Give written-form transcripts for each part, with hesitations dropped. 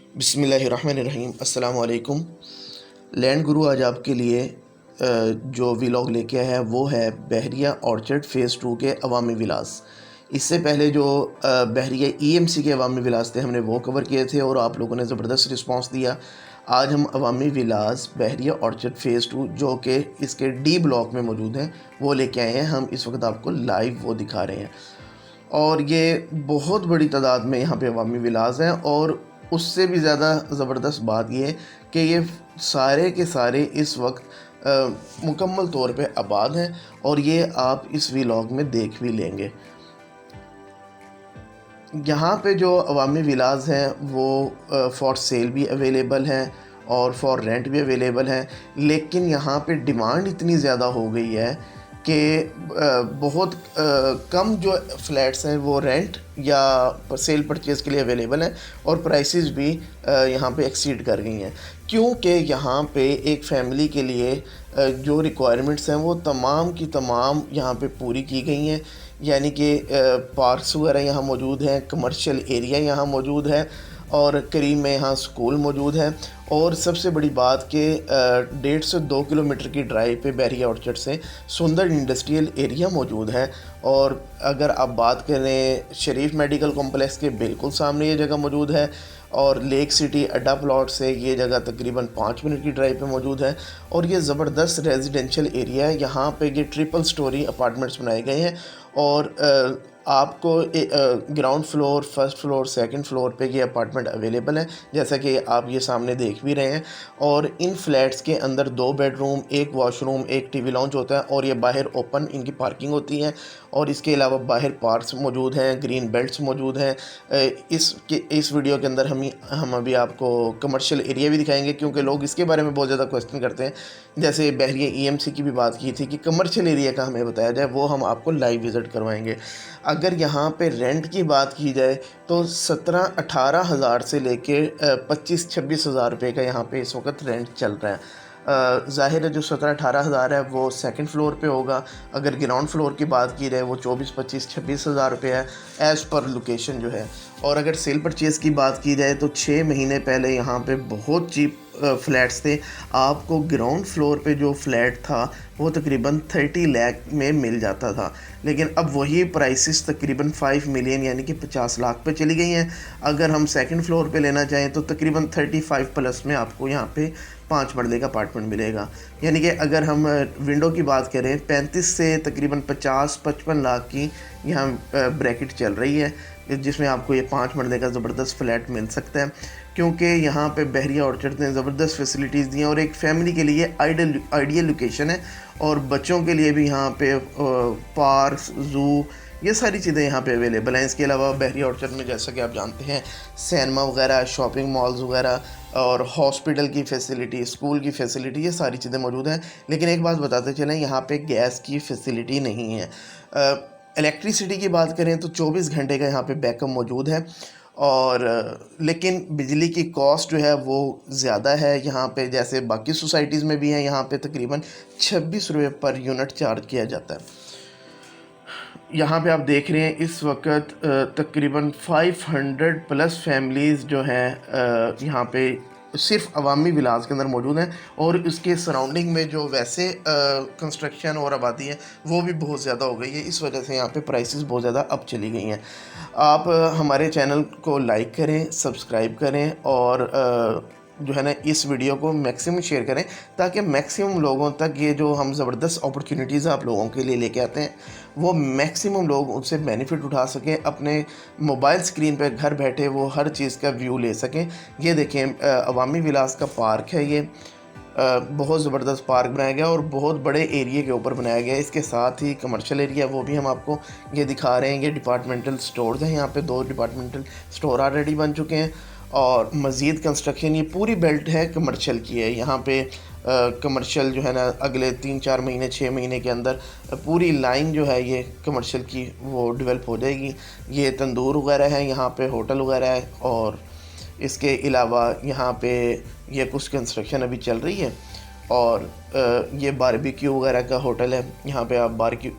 बिस्मिल्लाहिर्रहमानिर्रहीम अस्सलाम वालेकुम। लैंड गुरु आज आपके लिए जो व्लॉग लेके आया है वो है बहरिया ऑर्चर्ड फ़ेज़ 2 के अवामी विलास। इससे पहले जो बहरिया ईएमसी के अवामी विलास थे हमने वो कवर किए थे और आप लोगों ने ज़बरदस्त रिस्पांस दिया। आज हम अवामी विलास बहरिया ऑर्चर्ड फ़ेज़ 2 जो कि इसके डी ब्लॉक में मौजूद हैं वो लेके आए हैं। हम इस वक्त आपको लाइव वो दिखा रहे हैं और ये बहुत बड़ी तादाद में यहाँ पे अवामी विलास हैं। और उससे भी ज़्यादा ज़बरदस्त बात ये है कि ये सारे के सारे इस वक्त मुकम्मल तौर पे आबाद हैं और ये आप इस व्लॉग में देख भी लेंगे। यहाँ पे जो अवामी विलास हैं वो फॉर सेल भी अवेलेबल हैं और फॉर रेंट भी अवेलेबल हैं, लेकिन यहाँ पे डिमांड इतनी ज़्यादा हो गई है कि बहुत कम जो फ्लैट्स हैं वो रेंट या सेल परचेज़ के लिए अवेलेबल हैं और प्राइसेस भी यहाँ पे एक्सीड कर गई हैं, क्योंकि यहाँ पे एक फ़ैमिली के लिए जो रिक्वायरमेंट्स हैं वो तमाम की तमाम यहाँ पे पूरी की गई हैं। यानी कि पार्क्स वगैरह यहाँ मौजूद हैं, कमर्शियल एरिया यहाँ मौजूद है और करीब में यहाँ स्कूल मौजूद है। और सबसे बड़ी बात कि 1.5 से 2 किलोमीटर की ड्राइव पे बहरिया ऑर्चर्ड से सुंदर इंडस्ट्रियल एरिया मौजूद है। और अगर आप बात करें शरीफ मेडिकल कॉम्प्लेक्स के बिल्कुल सामने ये जगह मौजूद है और लेक सिटी अड्डा प्लॉट से ये जगह तकरीबन 5 मिनट की ड्राइव पे मौजूद है। और ये ज़बरदस्त रेजिडेंशियल एरिया है। यहाँ पे ये ट्रिपल स्टोरी अपार्टमेंट्स बनाए गए हैं और आपको ground floor, first floor, second floor पे ये अपार्टमेंट अवेलेबल है, जैसा कि आप ये सामने देख भी रहे हैं। और इन फ्लैट्स के अंदर 2 बेडरूम, 1 वॉशरूम, 1 टीवी लाउंज होता है और ये बाहर ओपन इनकी पार्किंग होती है। और इसके अलावा बाहर पार्क्स मौजूद हैं, ग्रीन बेल्ट्स मौजूद हैं। इस वीडियो के अंदर हम अभी आपको कमर्शियल एरिया भी दिखाएंगे, क्योंकि लोग इसके बारे में बहुत ज़्यादा क्वेश्चन करते हैं। जैसे बहरिया ईएमसी की भी बात की थी कि कमर्शियल एरिया का हमें बताया जाए, वो हम आपको लाइव विज़िट करवाएंगे। अगर यहाँ पे रेंट की बात की जाए तो 17-18 हज़ार से लेके 25-26 हज़ार रुपये का यहाँ पे इस वक्त रेंट चल रहा है। ज़ाहिर है जो 17-18 हज़ार है वो सेकंड फ्लोर पे होगा। अगर ग्राउंड फ्लोर की बात की जाए वो 24-25-26 हज़ार रुपये है एज़ पर लोकेशन जो है। और अगर सेल परचेज़ की बात की जाए तो 6 महीने पहले यहाँ पे बहुत चीप फ्लैट्स थे। आपको ग्राउंड फ्लोर पे जो फ्लैट था वो तकरीबन 30 लाख में मिल जाता था, लेकिन अब वही प्राइसेस तकरीबन 5 मिलियन यानी कि 50 लाख पे चली गई हैं। अगर हम सेकंड फ्लोर पे लेना चाहें तो तकरीबन 35 प्लस में आपको यहाँ पे 5 मरले का अपार्टमेंट मिलेगा। यानी कि अगर हम विंडो की बात करें 35 से तकरीबन 50-55 लाख की यहाँ ब्रैकेट चल रही है, जिसमें आपको ये 5 मरले का ज़बरदस्त फ्लैट मिल सकता है। क्योंकि यहाँ पे बहरिया ऑर्चर्ड ने ज़बरदस्त फैसिलिटीज़ दी हैं और एक फ़ैमिली के लिए आइडियल लोकेशन है। और बच्चों के लिए भी यहाँ पे पार्क्स, ज़ू, ये सारी चीज़ें यहाँ पे अवेलेबल हैं। इसके अलावा बहरिया ऑर्चर्ड में जैसा कि आप जानते हैं सिनेमा वगैरह, शॉपिंग मॉल्स वगैरह और हॉस्पिटल की फ़ैसिलिटी, स्कूल की फ़ैसिलिटी, ये सारी चीज़ें मौजूद हैं। लेकिन एक बात बताते चलें, यहाँ पे गैस की फ़ैसिलिटी नहीं है। इलेक्ट्रिसिटी की बात करें तो 24 घंटे का यहाँ पे बैकअप मौजूद है। और लेकिन बिजली की कॉस्ट जो है वो ज़्यादा है यहाँ पे, जैसे बाकी सोसाइटीज़ में भी है। यहाँ पे तकरीबन 26 रुपये पर यूनिट चार्ज किया जाता है। यहाँ पे आप देख रहे हैं इस वक्त तकरीबन 500 प्लस फैमिलीज़ जो हैं यहाँ पे सिर्फ अवामी विलास के अंदर मौजूद हैं। और इसके सराउंडिंग में जो वैसे कंस्ट्रक्शन और आबादी है वो भी बहुत ज़्यादा हो गई है। इस वजह से यहाँ पे प्राइसेस बहुत ज़्यादा अप चली गई हैं। आप हमारे चैनल को लाइक करें, सब्सक्राइब करें और जो है ना इस वीडियो को मैक्सिमम शेयर करें, ताकि मैक्सिमम लोगों तक ये जो हम ज़बरदस्त अपॉर्चुनिटीज़ आप लोगों के लिए लेके आते हैं वो मैक्सिमम लोग उनसे बेनिफिट उठा सकें, अपने मोबाइल स्क्रीन पर घर बैठे वो हर चीज़ का व्यू ले सकें। ये देखें अवामी विलास का पार्क है, ये बहुत ज़बरदस्त पार्क बनाया गया और बहुत बड़े एरिया के ऊपर बनाया गया है। इसके साथ ही कमर्शियल एरिया वो भी हम आपको ये दिखा रहे हैं। ये डिपार्टमेंटल स्टोर्स हैं, यहाँ पे 2 डिपार्टमेंटल स्टोर ऑलरेडी बन चुके हैं और मज़ीद कंस्ट्रक्शन, ये पूरी बेल्ट है कमर्शियल की है। यहाँ पे कमर्शियल जो है ना अगले 3-4 महीने, 6 महीने के अंदर पूरी लाइन जो है ये कमर्शियल की वो डेवलप हो जाएगी। ये तंदूर वगैरह है, यहाँ पे होटल वगैरह है और इसके अलावा यहाँ पे ये कुछ कंस्ट्रक्शन अभी चल रही है। और ये बारबेक्यू वगैरह का होटल है। यहाँ पे आप बारबेक्यू,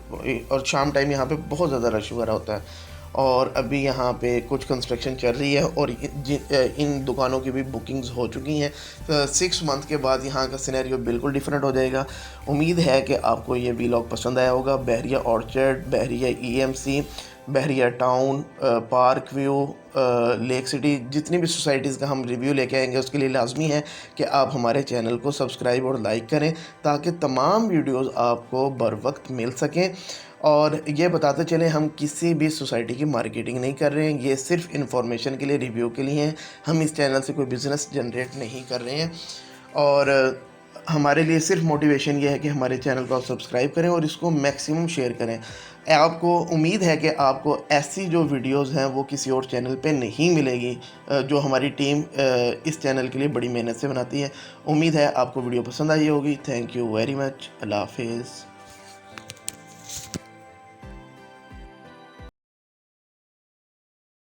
और शाम टाइम यहाँ पे बहुत ज़्यादा रश वगैरह होता है। और अभी यहाँ पे कुछ कंस्ट्रक्शन चल रही है और इन दुकानों की भी बुकिंग्स हो चुकी हैं। 6 मंथ के बाद यहाँ का सिनेरियो बिल्कुल डिफरेंट हो जाएगा। उम्मीद है कि आपको ये वीलॉग पसंद आया होगा। Bahria orchard, Bahria EMC, Bahria town, park view, lake city, जितनी भी सोसाइटीज़ का हम रिव्यू लेके आएंगे उसके लिए लाजमी है कि आप हमारे चैनल को सब्सक्राइब और लाइक करें ताकि तमाम वीडियोस आपको बर वक्त मिल सकें। और ये बताते चलें, हम किसी भी सोसाइटी की मार्केटिंग नहीं कर रहे हैं, ये सिर्फ इन्फॉर्मेशन के लिए, रिव्यू के लिए हैं। हम इस चैनल से कोई बिज़नेस जनरेट नहीं कर रहे हैं। और हमारे लिए सिर्फ मोटिवेशन ये है कि हमारे चैनल को आप सब्सक्राइब करें और इसको मैक्सिमम शेयर करें। आपको उम्मीद है कि आपको ऐसी जो वीडियोस हैं वो किसी और चैनल पे नहीं मिलेगी, जो हमारी टीम इस चैनल के लिए बड़ी मेहनत से बनाती है। उम्मीद है आपको वीडियो पसंद आई होगी। Thank you very much. अल्लाह हाफिज़।